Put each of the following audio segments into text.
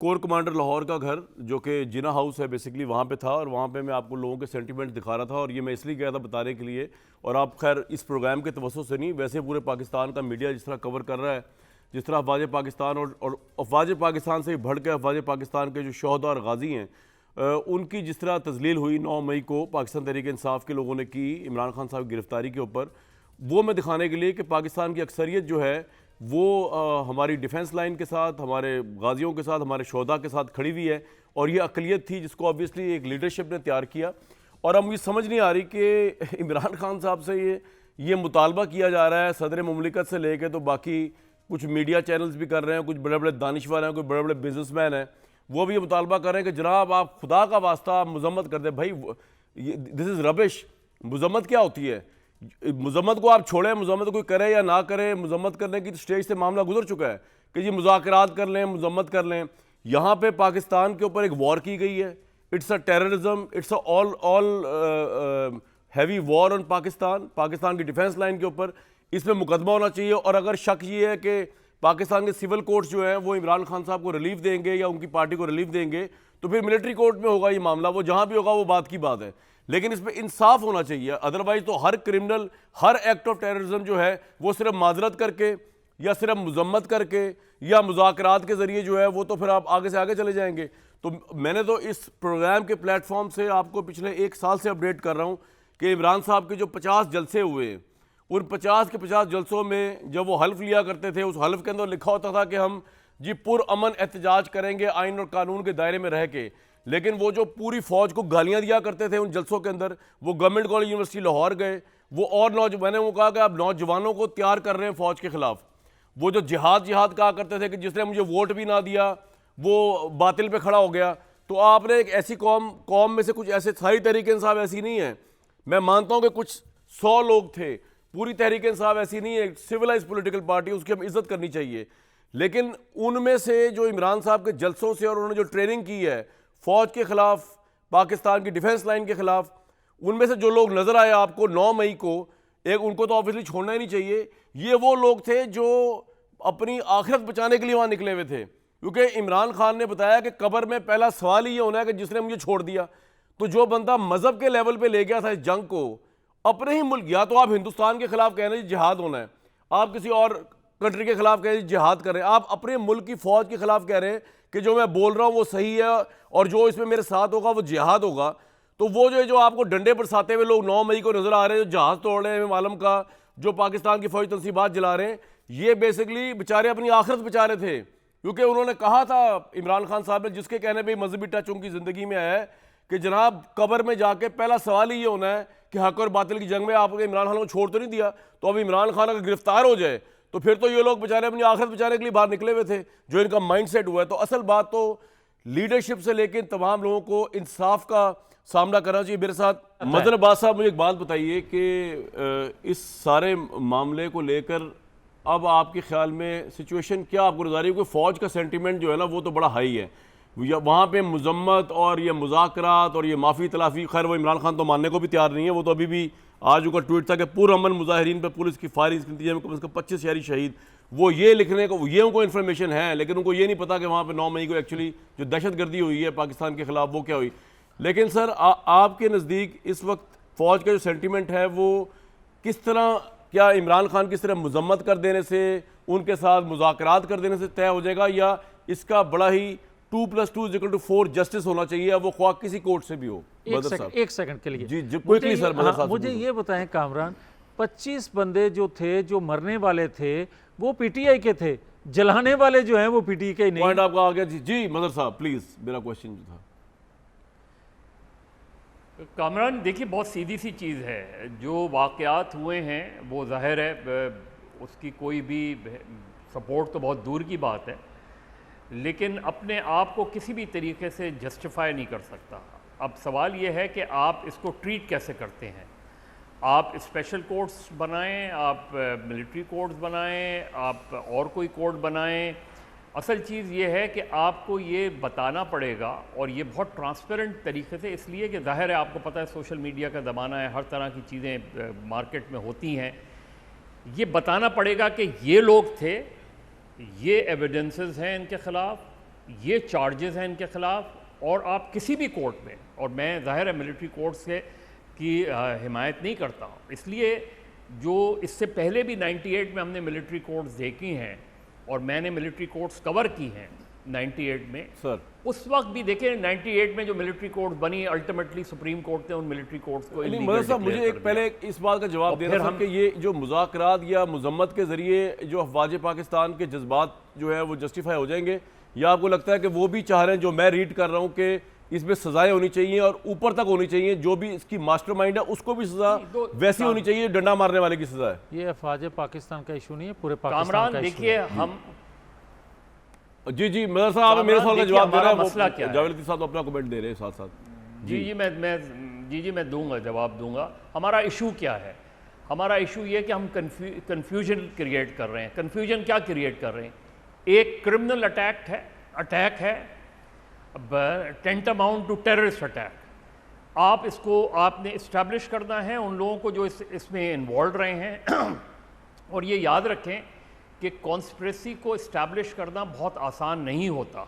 Core commander Lahore का घर जो कि जिना हाउस है बेसिकली वहाँ पे था, और वहाँ पे मैं आपको लोगों के सेंटीमेंट दिखा रहा था, और ये मैं इसलिए गया था बताने के लिए। और आप खैर इस प्रोग्राम के तवज्जो से नहीं, वैसे पूरे पाकिस्तान का मीडिया जिस तरह कवर कर रहा है, जिस तरह अफवाज पाकिस्तान और अफवाज पाकिस्तान से बढ़ के अफवाज पाकिस्तान के जो शहदा और गाजी हैं उनकी जिस तरह तजलील हुई 9 मई को पाकिस्तान तहरीक इंसाफ के लोगों ने की इमरान खान साहब की गिरफ्तारी के ऊपर, वो मैं दिखाने के लिए कि पाकिस्तान की अक्सरियत जो है वो हमारी डिफेंस लाइन के साथ, हमारे गाजियों के साथ, हमारे शोधा के साथ खड़ी हुई है। और ये अकलियत थी जिसको ऑब्वियसली एक लीडरशिप ने तैयार किया। और अब मुझे समझ नहीं आ रही कि इमरान खान साहब से ये मुतालबा किया जा रहा है, सदर मुमलिकत से लेके तो बाकी कुछ मीडिया चैनल्स भी कर रहे हैं, कुछ बड़े बड़े दानिशवर हैं, कुछ बड़े बड़े बिजनेसमैन हैं, वो भी ये मुतालबा कर रहे हैं कि जनाब आप खुदा का वास्ता मजम्मत कर दें। भाई दिस इज़ रबिश। मजम्मत क्या होती है? मजम्मत को आप छोड़ें, मजम्मत कोई करे या ना करे, मजम्मत करने की स्टेज से मामला गुजर चुका है कि जी मुज़ाकरात कर लें, मजम्मत कर लें। यहाँ पे पाकिस्तान के ऊपर एक वॉर की गई है, it's a terrorism, it's a all heavy war on Pakistan, Pakistan की डिफेंस लाइन के ऊपर। इसमें मुकदमा होना चाहिए। और अगर शक ये है कि पाकिस्तान के सिविल कोर्ट्स जो हैं वो इमरान खान साहब को रिलीफ देंगे या उनकी पार्टी को रिलीफ देंगे, तो फिर मिलिट्री कोर्ट में होगा ये मामला, वो जहाँ भी होगा वो बात की बात है। लेकिन इसमें इंसाफ होना चाहिए, अदरवाइज तो हर क्रिमिनल, हर एक्ट ऑफ टेररिज्म जो है वो सिर्फ माजरत करके या सिर्फ मजम्मत करके या मुज़ाकरात के ज़रिए जो है वो तो फिर आप आगे से आगे चले जाएंगे। तो मैंने तो इस प्रोग्राम के प्लेटफॉर्म से आपको पिछले 1 साल से अपडेट कर रहा हूँ कि इमरान साहब के जो 50 जलसे हुए, उन 50 के 50 जलसों में जब वो हल्फ लिया करते थे, उस हल्फ के अंदर लिखा होता था कि हम जी पुरअमन एहतजाज करेंगे आइन और कानून के दायरे में रह के। लेकिन वो जो पूरी फौज को गालियां दिया करते थे उन जलसों के अंदर, वो गवर्नमेंट कॉलेज यूनिवर्सिटी लाहौर गए, वो और मैंने वो कहा कि आप नौजवानों को तैयार कर रहे हैं फौज के खिलाफ। वो जो जिहाद कहा करते थे कि जिसने मुझे वोट भी ना दिया वो बातिल पे खड़ा हो गया। तो आपने एक ऐसी कौम में से कुछ ऐसे, सारी तहरीक इंसाफ ऐसी नहीं है, मैं मानता हूं कि कुछ 100 लोग थे, पूरी तहरीक इंसाफ ऐसी नहीं है, सिविलाइज पॉलिटिकल पार्टी, उसकी हम इज्जत करनी चाहिए। लेकिन उनमें से जो इमरान साहब के जलसों से और उन्होंने जो ट्रेनिंग की है फौज के खिलाफ, पाकिस्तान की डिफेंस लाइन के खिलाफ, उनमें से जो लोग नजर आए आपको 9 मई को, एक उनको तो ऑब्वियसली छोड़ना ही नहीं चाहिए। ये वो लोग थे जो अपनी आखिरत बचाने के लिए वहां निकले हुए थे, क्योंकि इमरान खान ने बताया कि कब्र में पहला सवाल ही ये होना है कि जिसने मुझे छोड़ दिया। तो जो बंदा मजहब के लेवल पे ले गया था इस जंग को अपने ही मुल्क, या तो आप हिंदुस्तान के खिलाफ कह रहे हैं जिहाद होना है, आप किसी और कंट्री के खिलाफ कह रहे हैं जिहाद कर रहे हैं, आप अपने मुल्क की फौज के खिलाफ कह रहे हैं कि जो मैं बोल रहा हूं वो सही है और जो इसमें मेरे साथ होगा वो जिहाद होगा। तो वो जो आपको डंडे बरसाते हुए लोग 9 मई को नजर आ रहे हैं, जो जहाज तोड़ रहे हैं मालूम का, जो पाकिस्तान की फौजी तनसीबात जला रहे हैं, ये बेसिकली बेचारे अपनी आखिरत बचा रहे थे। क्योंकि उन्होंने कहा था इमरान खान साहब ने, जिसके कहने पर मजहबी टच उनकी जिंदगी में आया है, कि जनाब कब्र में जाके पहला सवाल ही ये होना है कि हक और बातिल की जंग में आपको इमरान खान को छोड़ तो नहीं दिया। तो अब इमरान खान अगर गिरफ्तार हो जाए तो फिर तो ये लोग बेचारे अपनी आखिरत बचाने के लिए बाहर निकले हुए थे, जो इनका माइंडसेट हुआ है। तो असल बात तो लीडरशिप से लेकर तमाम लोगों को इंसाफ का सामना करना चाहिए। मेरे साथ मदन अब्बास साहब, मुझे एक बात बताइए कि इस सारे मामले को लेकर अब आपके ख्याल में सिचुएशन क्या आपको नजर आ रही है? क्योंकि फौज का सेंटीमेंट जो है ना वो तो बड़ा हाई है, वहाँ पे मजम्मत और ये मुज़ाकरात और ये माफ़ी तलाफ़ी, खैर वो इमरान खान तो मानने को भी तैयार नहीं है। वो तो अभी भी, आज उनका ट्वीट था कि पुरअमन मुजाहिरीन पर पुलिस की फायरिंग के नतीजे में कम से कम 25 शहरी शहीद। वो ये लिखने को, ये उनको इन्फॉर्मेशन है, लेकिन उनको ये नहीं पता कि वहाँ पर 9 मई को एक्चुअली जो दहशतगर्दी हुई है पाकिस्तान के खिलाफ वो क्या हुई। लेकिन सर आपके नज़दीक इस वक्त फ़ौज का जो सेंटीमेंट है वो किस तरह, क्या इमरान खान किस तरह मजम्मत कर देने से, उनके साथ मुज़ाकरात कर देने से तय हो जाएगा, या इसका बड़ा ही 2+2=4 जस्टिस होना चाहिए, वो ख्वाह किसी कोर्ट से भी हो? एक सेकंड के लिए जी क्विकली सर। मुझे ये बताएं कामरान, 25 बंदे जो थे जो मरने वाले थे वो पीटीआई के थे, जलाने वाले जो हैं वो पीटीआई के नहीं। पॉइंट आपका आ गया जी मदर साहब प्लीज, मेरा क्वेश्चन जो था। कामरान देखिए, बहुत सीधी सी चीज़ है, जो वाक़यात हुए हैं वो ज़ाहिर है उसकी कोई भी सपोर्ट तो बहुत दूर की बात है, लेकिन अपने आप को किसी भी तरीके से जस्टिफाई नहीं कर सकता। अब सवाल ये है कि आप इसको ट्रीट कैसे करते हैं। आप स्पेशल कोर्ट्स बनाएं, आप मिलिट्री कोर्ट्स बनाएं, आप और कोई कोर्ट बनाएं। असल चीज़ ये है कि आपको ये बताना पड़ेगा, और ये बहुत ट्रांसपेरेंट तरीके से, इसलिए कि ज़ाहिर है आपको पता है सोशल मीडिया का ज़माना है, हर तरह की चीज़ें मार्केट में होती हैं। ये बताना पड़ेगा कि ये लोग थे, ये एविडेंसेस हैं इनके ख़िलाफ़, ये चार्जेस हैं इनके ख़िलाफ़, और आप किसी भी कोर्ट में, और मैं ज़ाहिर है मिलिट्री कोर्ट से की हिमायत नहीं करता हूँ, इसलिए जो इससे पहले भी 98 में हमने मिलिट्री कोर्ट्स देखी हैं और मैंने मिलिट्री कोर्ट्स कवर की हैं 98 में सर, उस वक्त भी देखें 98 में जो मिलिट्री कोर्ट बनी, अल्टीमेटली सुप्रीम कोर्ट ने उन मिलिट्री कोर्ट्स को नहीं illegal मदर साहब, मुझे declare एक कर पहले दिया। इस बात का जवाब और देना फिर था हम- कि ये जो मुज़ाकरात या मजम्मत के ज़रिए जो अफवाज पाकिस्तान के जज्बात जो है वो जस्टिफाई हो जाएंगे, या आपको लगता है कि वो भी चाह रहे हैं, जो मैं रीड कर रहा हूँ, कि इसमें सजाएं होनी चाहिए और ऊपर तक होनी चाहिए, जो भी इसकी मास्टरमाइंड है उसको भी सजा नहीं, तो वैसी होनी चाहिए, डंडा मारने वाले की सजा है? ये अफवाज पाकिस्तान का इशू नहीं है, पूरे पाकिस्तान कामरान का इशू देखिए, है। हम जी जी मदर साहब, आप मेरे सवाल का देखिए, जवाब दे रहे हमारा मसला हैं, क्या है? जावेद लतीफ़ साहब अपना कमेंट दे रहे हैं साथ साथ। जी मैं दूंगा, जवाब दूंगा। हमारा इशू क्या है? हमारा इशू ये कि हम कन्फ्यूजन क्रिएट कर रहे हैं। कन्फ्यूजन क्या क्रिएट कर रहे हैं? एक क्रिमिनल अटैक है टेंटामाउंट टू टेररिस्ट अटैक। आप इसको आपने इस्टेब्लिश करना है उन लोगों को जो इसमें इन्वॉल्व रहे हैं और ये याद रखें कि कॉन्स्पिरेसी को इस्टेब्लिश करना बहुत आसान नहीं होता।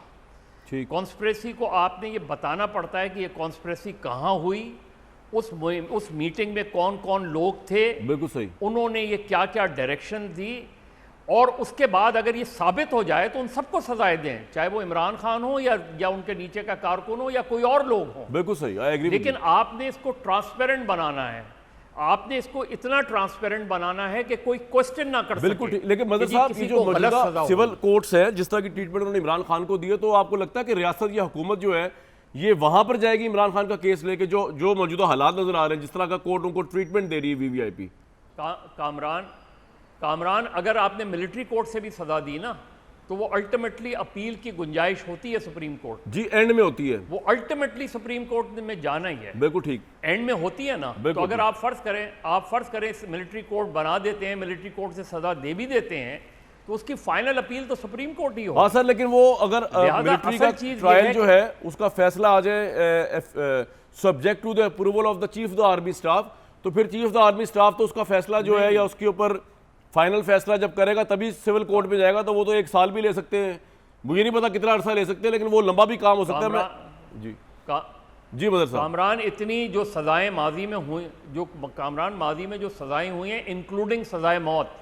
ठीक, कॉन्स्पिरेसी को आपने ये बताना पड़ता है कि ये कॉन्स्पिरेसी कहाँ हुई, उस मीटिंग में कौन कौन लोग थे, बिल्कुल सही। उन्होंने ये क्या क्या डायरेक्शन दी, और उसके बाद अगर ये साबित हो जाए तो उन सबको सजाएं दें, चाहे वो इमरान खान हो या उनके नीचे का कारकुन हो या कोई और लोग हों। बिल्कुल सही, आई एग्री। लेकिन आपने इसको ट्रांसपेरेंट बनाना है, आपने इसको इतना ट्रांसपेरेंट बनाना है कि कोई क्वेश्चन ना कर सके। बिल्कुल ठीक, लेकिन मदर कि साहब, किसी ये जो को गलत मौजूदा सजा सिविल होगी। कोर्ट्स हैं, जिस तरह की ट्रीटमेंट उन्होंने इमरान खान को दी है, तो आपको लगता है कि रियासत या हुकूमत जो है ये वहां पर जाएगी इमरान खान का केस लेके, जो मौजूदा हालात नजर आ रहे हैं, जिस तरह का कोर्ट उनको ट्रीटमेंट दे रही है वीवीआईपी? कामरान, अगर आपने मिलिट्री कोर्ट से भी सजा दी ना, तो वो अल्टीमेटली अपील की गुंजाइश होती है सुप्रीम कोर्ट। जी, एंड में होती है। वो अल्टीमेटली सुप्रीम कोर्ट में जाना ही है, बिल्कुल ठीक। एंड में होती है ना। तो बिल्कुल अगर ठीक। आप फर्ज करें मिलिट्री कोर्ट बना देते हैं, मिलिट्री कोर्ट से सजा दे भी देते हैं, तो उसकी फाइनल अपील तो सुप्रीम कोर्ट ही हो। हाँ सर, लेकिन वो अगर लिहाजा मिलिट्री असल का चीज़ ये ट्रायल है जो है उसका फैसला आ जाए subject to the approval of the chief of the army staff, तो फिर chief of the army staff तो उसका फैसला जो है या उसके ऊपर फाइनल फैसला जब करेगा तभी सिविल कोर्ट में जाएगा, तो वो तो 1 साल भी ले सकते हैं, मुझे नहीं पता कितना अर्सा ले सकते हैं, लेकिन वो लंबा भी काम हो सकता है। जी जी मदर साहब, कामरान, इतनी जो सजाएं माजी में हुई, माजी में जो सजाएं हुई हैं, इंक्लूडिंग सजाए मौत,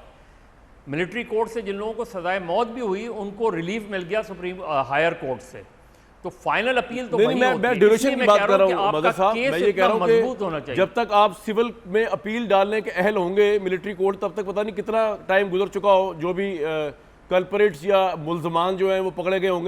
मिलिट्री कोर्ट से जिन लोगों को सजाए मौत भी हुई उनको रिलीफ मिल गया सुप्रीम हायर कोर्ट से, तो फाइनल अपील तो वही होती मैं है। ड्यूरेशन इसलिए की मैं बात कह कर रहा रहा हूं हूँ कि मदर आपका साहब, केस मैं ये कह इतना रहा हूँ मजबूत होना कि चाहिए। जब तक आप सिविल में अपील डालने के अहल होंगे मिलिट्री कोर्ट, तब तक पता नहीं कितना टाइम गुजर चुका हो, जो भी कल्परेट्स या मुल्जमान जो हैं वो पकड़े गए होंगे,